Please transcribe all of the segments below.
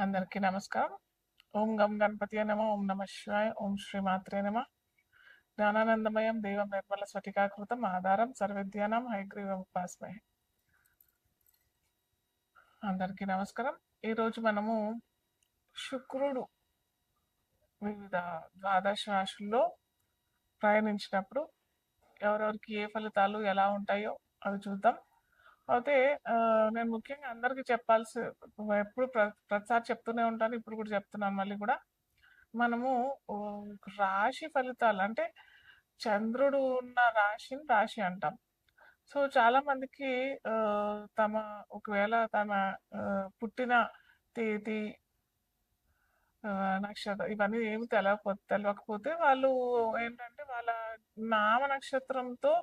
అందరికీ నమస్కారం. ఓం గం గణపతియే నమః. ఓం నమః శివాయ. ఓం శ్రీ మాత్రే నమః. జ్ఞానానందమయం దేవం నిర్మల స్ఫటికాకృతం ఆధారం సర్వవిద్యానాం హయగ్రీవం ఉపాస్మహే. అందరికీ నమస్కారం. ఈరోజు మనము శుక్రుడు వివిధ ద్వాదశ రాశుల్లో ప్రయాణించినప్పుడు ఎవరెవరికి ఏ ఫలితాలు ఎలా ఉంటాయో అవి చూద్దాం. అయితే నేను ముఖ్యంగా అందరికీ చెప్పాల్సి ఎప్పుడు ప్రతిసారి చెప్తూనే ఉంటాను. ఇప్పుడు కూడా చెప్తున్నాను మళ్ళీ కూడా. మనము ఓ రాశి ఫలితాలు అంటే చంద్రుడు ఉన్న రాశిని రాశి అంటాం. సో చాలా మందికి తమ ఒకవేళ తమ పుట్టిన తేదీ, నక్షత్రం ఇవన్నీ ఏమి తెలవకపోతే వాళ్ళు ఏంటంటే వాళ్ళ నామ నక్షత్రంతో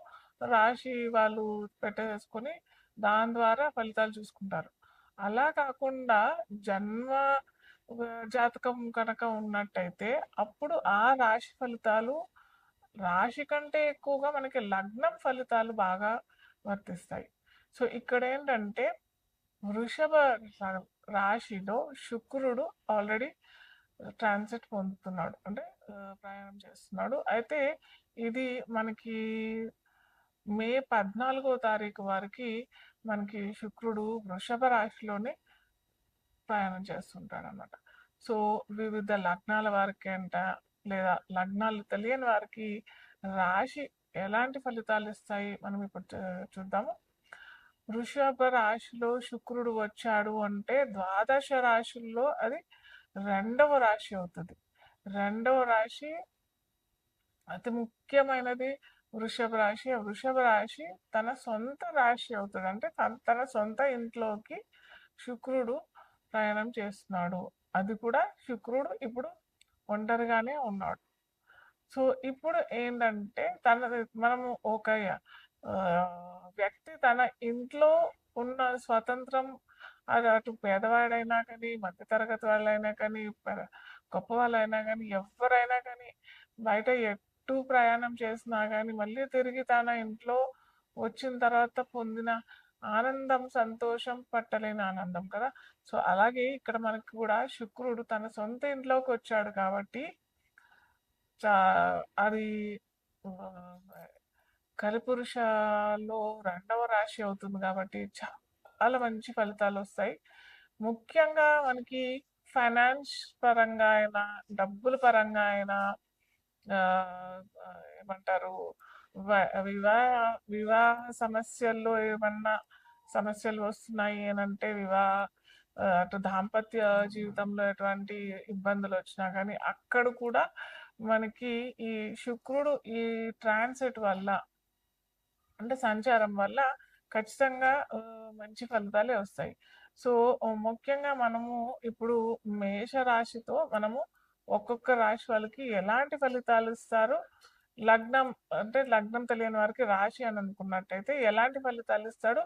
రాశి వాళ్ళు పెట్టేసుకొని దాని ద్వారా ఫలితాలు చూసుకుంటారు. అలా కాకుండా జన్మ జాతకం కనుక ఉన్నట్టయితే అప్పుడు ఆ రాశి ఫలితాలు రాశి కంటే ఎక్కువగా మనకి లగ్నం ఫలితాలు బాగా వర్తిస్తాయి. సో ఇక్కడ ఏంటంటే వృషభ రాశిలో శుక్రుడు ఆల్రెడీ ట్రాన్సిట్ పొందుతున్నాడు, అంటే ప్రయాణం చేస్తున్నాడు. అయితే ఇది మనకి మే 14వ తారీఖు వారికి మనకి శుక్రుడు వృషభ రాశిలోనే ప్రయాణం చేస్తుంటాడు అనమాట. సో వివిధ లగ్నాల వారికి అంట, లేదా లగ్నాలు తెలియని వారికి రాశి ఎలాంటి ఫలితాలు ఇస్తాయి మనం ఇప్పుడు చూద్దాము. వృషభ రాశిలో శుక్రుడు వచ్చాడు అంటే ద్వాదశ రాశుల్లో అది రెండవ రాశి అవుతుంది. రెండవ రాశి అతి ముఖ్యమైనది వృషభ రాశి. వృషభ రాశి తన సొంత రాశి అవుతుంది, అంటే తన సొంత ఇంట్లోకి శుక్రుడు ప్రయాణం చేస్తున్నాడు. అది కూడా శుక్రుడు ఇప్పుడు ఒంటరిగానే ఉన్నాడు. సో ఇప్పుడు ఏంటంటే మనము ఒక వ్యక్తి తన ఇంట్లో ఉన్న స్వతంత్రం, అది అటు పేదవాడైనా కానీ, మధ్యతరగతి వాళ్ళైనా కానీ, గొప్ప వాళ్ళైనా కానీ, ఎవరైనా కానీ బయట ఎటు ప్రయాణం చేసినా కానీ మళ్ళీ తిరిగి తన ఇంట్లో వచ్చిన తర్వాత పొందిన ఆనందం, సంతోషం పట్టలేని ఆనందం కదా. సో అలాగే ఇక్కడ మనకు కూడా శుక్రుడు తన సొంత ఇంట్లోకి వచ్చాడు కాబట్టి అది కలిపురుషలో రెండవ రాశి అవుతుంది కాబట్టి చాలా మంచి ఫలితాలు వస్తాయి. ముఖ్యంగా మనకి ఫైనాన్స్ పరంగా అయినా, డబ్బుల పరంగా అయినా, ఏమంటారు, వివాహ వివాహ సమస్యల్లో ఏమన్నా సమస్యలు వస్తున్నాయి అని అంటే, అటు దాంపత్య జీవితంలో ఎటువంటి ఇబ్బందులు వచ్చినా కానీ అక్కడ కూడా మనకి ఈ శుక్రుడు ఈ ట్రాన్సిట్ వల్ల, అంటే సంచారం వల్ల ఖచ్చితంగా మంచి ఫలితాలే వస్తాయి. సో ముఖ్యంగా మనము ఇప్పుడు మేష రాశితో మనము ఒక్కొక్క రాశి వాళ్ళకి ఎలాంటి ఫలితాలు ఇస్తారు, లగ్నం అంటే లగ్నం తెలియని వారికి రాశి అని అనుకున్నట్టయితే ఎలాంటి ఫలితాలు ఇస్తాడు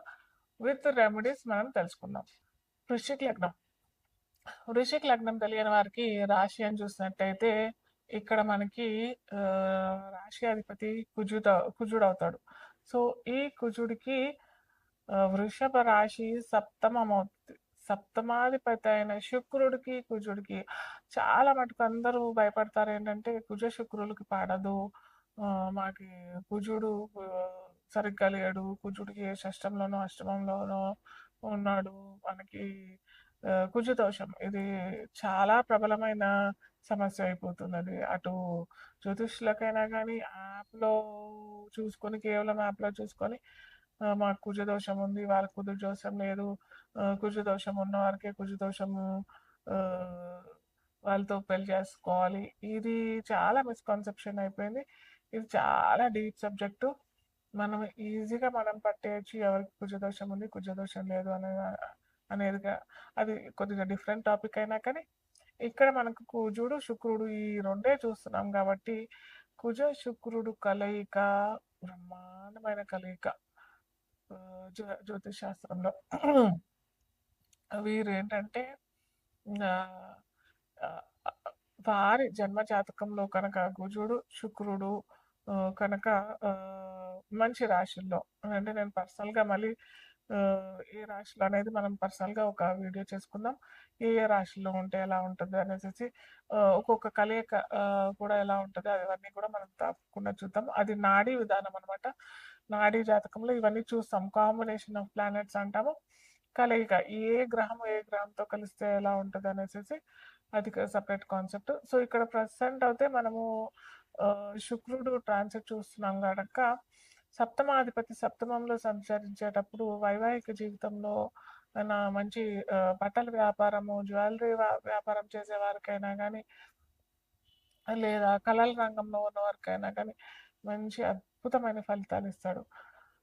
విత్ రెమెడీస్ మనం తెలుసుకుందాం. వృశ్చిక లగ్నం. వృశ్చిక లగ్నం తెలియని వారికి రాశి అని చూసినట్టయితే ఇక్కడ మనకి రాశి అధిపతి కుజుడు అవుతాడు. సో ఈ కుజుడికి వృషభ రాశి సప్తమవుతుంది. సప్తమాధిపతి అయిన శుక్రుడికి కుజుడికి చాలా మటుకు అందరూ భయపడతారు ఏంటంటే కుజ శుక్రులకి పడదు, మాకి కుజుడు సరిగ్గా లేడు, కుజుడికి షష్టంలోనో అష్టమంలోనో ఉన్నాడు, మనకి కుజ దోషం. ఇది చాలా ప్రబలమైన సమస్య అయిపోతున్నది. అటు జ్యోతిష్యులకైనా కానీ యాప్లో చూసుకొని, కేవలం యాప్లో చూసుకొని మాకు కుజ దోషం ఉంది, వాళ్ళకి కుజ దోషం లేదు, కుజ దోషం ఉన్న వారికే కుజ దోషము, వాళ్ళతో పెళ్లి చేసుకోవాలి. ఇది చాలా మిస్కాన్సెప్షన్ అయిపోయింది. ఇది చాలా డీప్ సబ్జెక్టు. మనం ఈజీగా మనం పట్టేయచ్చు ఎవరికి కుజదోషం ఉంది, కుజదోషం లేదు అనేదిగా. అది కొద్దిగా డిఫరెంట్ టాపిక్ అయినా కానీ ఇక్కడ మనకు కుజుడు శుక్రుడు ఈ రెండే చూస్తున్నాం కాబట్టి కుజ శుక్రుడు కలయిక బ్రహ్మాండమైన కలయిక జ్యోతిష్ శాస్త్రంలో. వీరు ఏంటంటే వారి జన్మ జాతకంలో కనుక కుజుడు శుక్రుడు కనుక మంచి రాశుల్లో, అంటే నేను పర్సనల్గా మళ్ళీ ఏ రాశులు అనేది మనం పర్సనల్‌గా ఒక వీడియో చేసుకుందాం. ఏ ఏ రాశుల్లో ఉంటే ఎలా ఉంటది అనేసేసి ఒక్కొక్క కలయిక కూడా ఎలా ఉంటది అవన్నీ కూడా మనం తప్పకుండా చూద్దాం. అది నాడీ విధానం అనమాట. నాడీ జాతకంలో ఇవన్నీ చూస్తాం. కాంబినేషన్ ఆఫ్ ప్లానెట్స్ అంటాము. కలయిక ఏ గ్రహం ఏ గ్రహంతో కలిస్తే ఎలా ఉంటదనేసేసి అది సెపరేట్ కాన్సెప్ట్. సో, ఇక్కడ ప్రెజెంట్ అయితే మనము శుక్రుడు ట్రాన్సిట్ చూస్తున్నాం గనక సప్తమాధిపతి సప్తమంలో సంచరించేటప్పుడు వైవాహిక జీవితంలో మంచి బట్టల వ్యాపారము, జ్యువెలరీ వ్యాపారం చేసే వారికైనా గానీ, లేదా కళల రంగంలో ఉన్నవారికైనా గానీ మంచి అద్భుతమైన ఫలితాలిస్తాడు.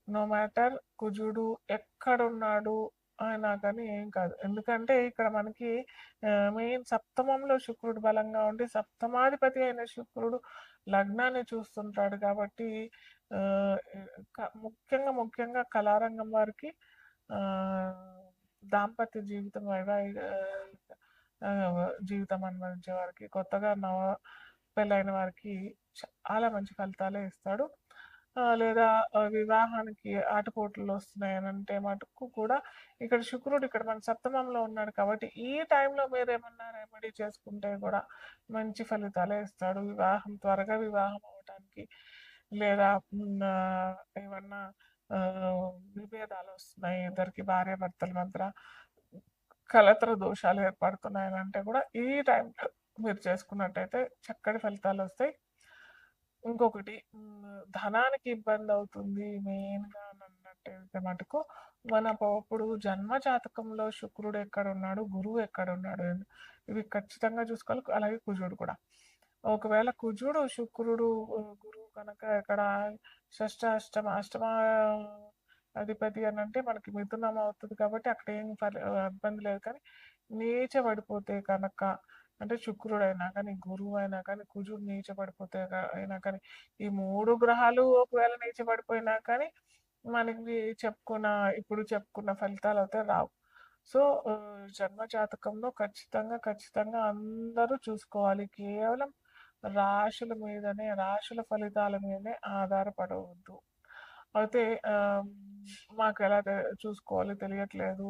నో మ్యాటర్ కుజుడు ఎక్కడున్నాడు అయినా కానీ ఏం కాదు. ఎందుకంటే ఇక్కడ మనకి మెయిన్ సప్తమంలో శుక్రుడు బలంగా ఉండి, సప్తమాధిపతి అయిన శుక్రుడు లగ్నాన్ని చూస్తుంటాడు కాబట్టి ఆహ్, ముఖ్యంగా కళారంగం వారికి దాంపత్య జీవితం, వైవాహిక జీవితం అనుభవించే వారికి, కొత్తగా పెళ్ళైన వారికి చాలా మంచి ఫలితాలే ఇస్తాడు. లేదా వివాహానికి ఆటుపోట్లు వస్తున్నాయనంటే మటుకు కూడా ఇక్కడ శుక్రుడు ఇక్కడ మన సప్తమంలో ఉన్నాడు కాబట్టి ఈ టైంలో మీరేమన్నా రెమెడీ చేసుకుంటే కూడా మంచి ఫలితాలే ఇస్తాడు. త్వరగా వివాహం అవ్వటానికి లేదా ఏమన్నా విభేదాలు వస్తున్నాయి ఇద్దరికి భార్యాభర్తల మధ్య కలత్ర దోషాలు ఏర్పడుతున్నాయనంటే కూడా ఈ టైంలో మీరు చేసుకున్నట్టయితే చక్కటి ఫలితాలు వస్తాయి. ఇంకొకటి ధనానికి ఇబ్బంది అవుతుంది మెయిన్‌గా అన్నట్టయితే మటుకు ఇప్పుడు జన్మ జాతకంలో శుక్రుడు ఎక్కడున్నాడు, గురువు ఎక్కడున్నాడు ఇవి ఖచ్చితంగా చూసుకోవాలి. అలాగే కుజుడు కూడా. ఒకవేళ కుజుడు, శుక్రుడు, గురువు కనుక ఇక్కడ అష్టమ అధిపతి అనంటే మనకి మిథునం అవుతది కాబట్టి అక్కడ ఏం ఇబ్బంది లేదు. కానీ నీచబడిపోతే కనుక అంటే శుక్రుడైనా కానీ, గురువైనా కానీ, కుజుడు నీచబడిపోతే అయినా కానీ, ఈ 3 గ్రహాలు ఒకవేళ నీచబడిపోయినా కానీ మనకి ఇప్పుడు చెప్పుకున్న ఫలితాలయితే రావు. సో, జన్మ జాతకంలో ఖచ్చితంగా అందరూ చూసుకోవాలి. కేవలం రాశుల ఫలితాల మీదనే ఆధారపడవద్దు. అయితే మాకెలా చూసుకోవాలి తెలియట్లేదు.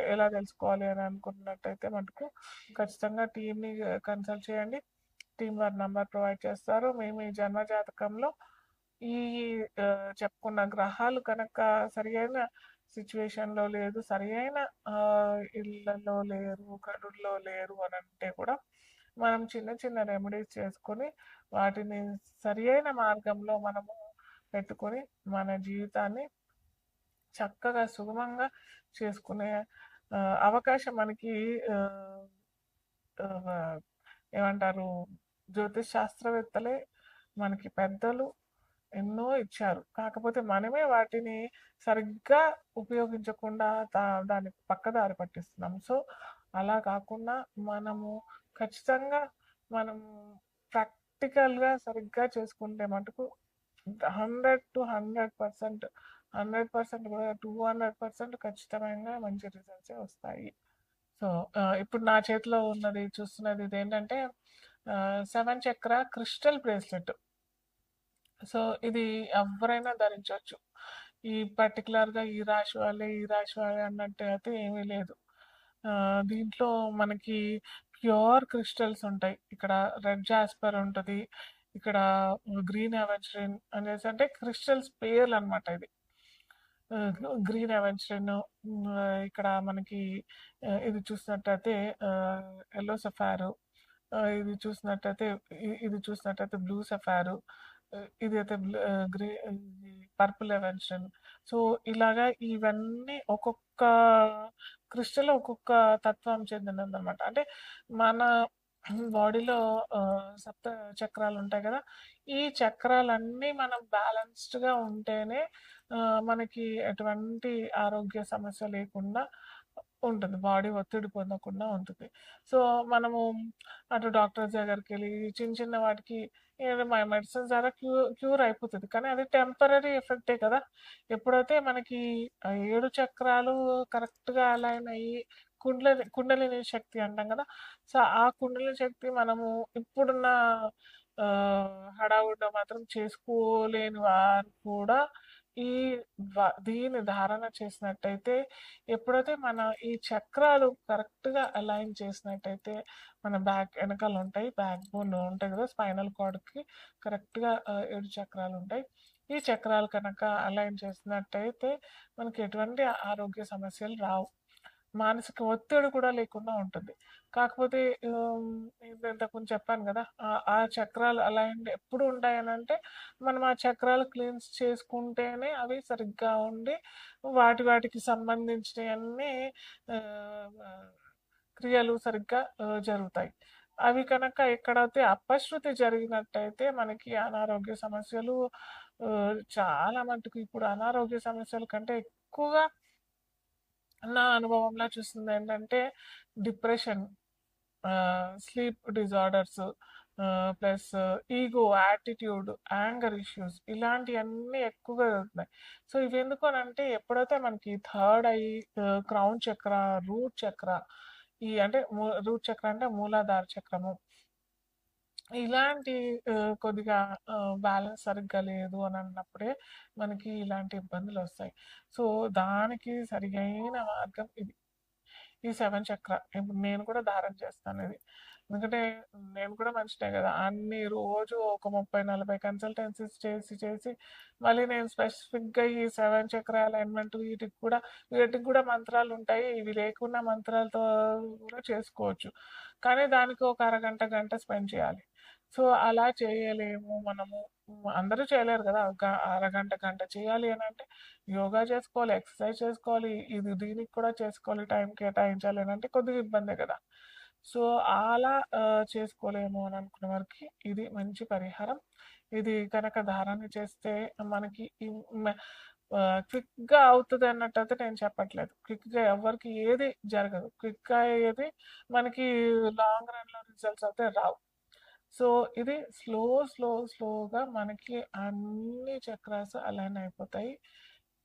ఎలా తెలుసుకోవాలి అని అనుకున్నట్టయితే మటుకు ఖచ్చితంగా టీమ్‌ని కన్సల్ట్ చేయండి. టీమ్ వారి నంబర్ ప్రొవైడ్ చేస్తారు. మేము ఈ జన్మ జాతకంలో ఈ చెప్పుకున్న గ్రహాలు కనుక సరియైన సిచ్యువేషన్‌లో లేదు, సరియైన ఇళ్లలో లేరు, గడుల్లో లేరు అనంటే కూడా మనం చిన్న రెమెడీస్ చేసుకొని వాటిని సరియైన మార్గంలో మనము పెట్టుకొని మన జీవితాన్ని చక్కగా సుగమంగా చేసుకునే అవకాశం మనకి ఏమంటారు జ్యోతిష్ శాస్త్రవేత్తలే మనకి పెద్దలు ఎన్నో ఇచ్చారు. కాకపోతే మనమే వాటిని సరిగ్గా ఉపయోగించకుండా దాన్ని పక్కదారి పట్టిస్తున్నాం. సో, అలా కాకుండా మనము ఖచ్చితంగా మనము ప్రాక్టికల్‌గా సరిగ్గా చేసుకుంటే మటుకు 100% 100% కూడా 200% ఖచ్చితమైన మంచి రిజల్ట్సే వస్తాయి. సో, ఇప్పుడు నా చేతిలో చూస్తున్నది ఇదేంటంటే 7 చక్ర క్రిస్టల్ బ్రేస్లెట్. సో, ఇది ఎవ్వరైనా ధరించొచ్చు. పర్టిక్యులర్‌గా ఈ రాశి వాళ్ళే అన్నట్టు అయితే ఏమీ లేదు. దీంట్లో మనకి ప్యూర్ క్రిస్టల్స్ ఉంటాయి. ఇక్కడ రెడ్ జాస్పర్ ఉంటది. ఇక్కడ గ్రీన్ అవెన్స్‌రిన్ అనేసి అంటే క్రిస్టల్స్ పేర్లనమాట ఇది. గ్రీన్ అవెన్స్‌రిన్ ఇక్కడ మనకి ఇది చూసినట్టయితే యెల్లో సఫారు, ఇది చూసినట్టయితే బ్లూ సఫారు, ఇదైతే పర్పుల్ అవెన్స్‌రిన్. సో, ఇలాగా ఇవన్నీ ఒక్కొక్క క్రిస్టల్ ఒక్కొక్క తత్వం చెందినదనమాట. అంటే మన బాడీలో సప్త చక్రాలుంటాయి గదా! ఈ చక్రాలన్నీ మనం బ్యాలెన్స్డ్‌గా ఉంటేనే మనకి ఎటువంటి ఆరోగ్య సమస్య లేకుండా ఉంటుంది. బాడీ ఒత్తిడి పొందకుండా ఉంటుంది. సో, మనము అటు డాక్టర్స్ దగ్గరికెళ్ళి చిన్న వాటికి ఏదో మెడిసిన్స్ ద్వారా క్యూర్ అయిపోతది. కానీ అది టెంపరరీ ఎఫెక్టే కదా! ఎప్పుడైతే మనకి 7 చక్రాలు కరెక్ట్‌గా అలైన్ అయ్యి కుండలిని శక్తి అంటాం కదా! సో, ఆ కుండలిని శక్తి మనము ఇప్పుడున్న హడావుడిలో మాత్రం చేసుకోలేని వారు కూడా ఈ దీన్ని ధారణ చేసినట్టయితే, ఎప్పుడైతే మన ఈ చక్రాలు కరెక్ట్‌గా అలైన్ చేసినట్టయితే, మన బ్యాక్ ఎనకాల ఉంటాయి. బ్యాక్ బోన్ ఉంటాయి కదా! స్పైనల్ కార్డ్‌కి కరెక్ట్‌గా 7 చక్రాలుంటాయి. ఈ చక్రాలు కనుక అలైన్ చేసినట్టయితే, మనకి ఎటువంటి ఆరోగ్య సమస్యలు రావు. మానసిక ఒత్తిడి కూడా లేకుండా ఉంటుంది. కాకపోతే ఇంతకుముందు చెప్పాను గదా! ఆ చక్రాలు అలైన్డ్ ఎప్పుడు ఉంటాయనంటే, మనం ఆ చక్రాలు క్లీన్స్ చేసుకుంటేనే అవి సరిగ్గా ఉండి, వాటికి సంబంధించినయన్నీ ఆహ్, ఆహ్, క్రియలు సరిగ్గా జరుగుతాయి. అవి కనుక ఎక్కడైతే అపశృతి జరిగినట్టయితే మనకి అనారోగ్య సమస్యలు చాలా మటుకు ఇప్పుడు అనారోగ్య సమస్యల కంటే ఎక్కువగా నా అనుభవంలో చూసిందేంటంటే depression, sleep disorders, plus ego, attitude, anger issues ఇలాంటియన్నీ ఎక్కువగా జరుగుతున్నాయి. సో, ఇవెందుకు అనంటే ఎప్పుడైతే మనకి third eye, crown chakra, root chakra, ఈ అంటే రూట్ చక్ర అంటే మూలాధార చక్రము. ఇలాంటి కొద్దిగా బ్యాలెన్స్ సరిగ్గా లేదు అని అన్నప్పుడే మనకి ఇలాంటి ఇబ్బందులొస్తాయి. సో, దానికి సరియైన మార్గం ఇది. ఈ 7 చక్ర. ఇప్పుడు నేను కూడా ధారణ చేస్తానిది. ఎందుకంటే నేను కూడా మనిషినే గదా! అన్ని రోజు ఒక 30, 40 కన్సల్టెన్సీస్ చేసి మళ్ళీ నేను స్పెసిఫిక్‌గా ఈ 7 చక్ర అలైన్‌మెంట్ వీటికి కూడా మంత్రాలుంటాయి. ఇవి లేకుండా మంత్రాలతో కూడా చేసుకోవచ్చు. కానీ దానికి ఒక అరగంట, గంట స్పెండ్ చేయాలి. సో, అలా చేయలేము మనము. అందరూ చేయలేరు గదా! ఒక అరగంట, గంట చేయాలి అనంటే యోగా చేసుకోవాలి, ఎక్సర్సైజ్ చేసుకోవాలి, దీనికి కూడా చేసుకోవాలి, టైం కేటాయించాలి అనంటే కొద్దిగా ఇబ్బందే కదా! సో, అలా చేసుకోలేము అని అనుకున్న వారికి ఇది మంచి పరిహారం. ఇది కనుక ధారణ చేస్తే మనకి క్విక్‌గా అవుతది అన్నట్టయితే నేను చెప్పట్లేదు. క్విక్‌గా ఎవ్వరికి ఏది జరగదు. క్విక్‌గా అయ్యేది మనకి లాంగ్ రన్‌లో రిజల్ట్స్ అయితే రావు. సో, ఇది స్లోగా మనకి అన్ని చక్రాస్ అలైన్ అయిపోతాయి.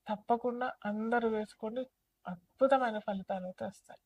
తప్పకుండా అందరూ వేసుకోండి. అద్భుతమైన ఫలితాలైతే వస్తాయి.